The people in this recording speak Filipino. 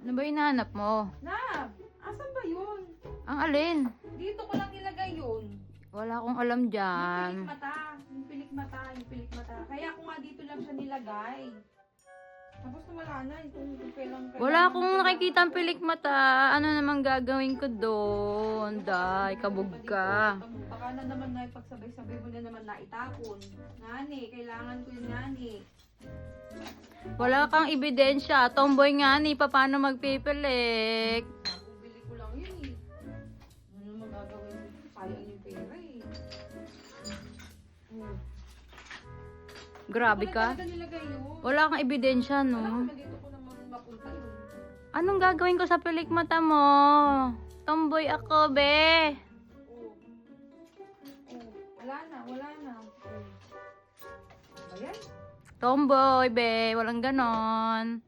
Ano ba hinahanap mo? Lab, asan ba yun? Ang alin? Dito ko lang nilagay yun. Wala akong alam Yung dyan. pilik mata. Yung pilik mata. Yung pilik mata. Kaya ako nga dito lang siya nilagay. Tapos na wala na. Itong kailang Wala akong nakikita ang pilik mata. Ano naman gagawin ko doon? Day, kabog ka. Baka na naman na ipagsabay-sabay mo na naman na itapon. Nani, kailangan ko yung nani. Wala kang ebidensya. Tomboy nga ni, paano magpipilik? Bili ko lang yun eh. Ano naman gagawin ko? Sayang yung pera eh. Grabe ka. Wala talaga nilagay yun. Wala kang ebidensya, Wala no? naman dito ko naman mapunta yun. Anong gagawin ko sa pilik mata mo? Tomboy ako, be. Oh. Oh. Wala na, wala na. Oh. Ayan. Tomboy, be. Walang ganon.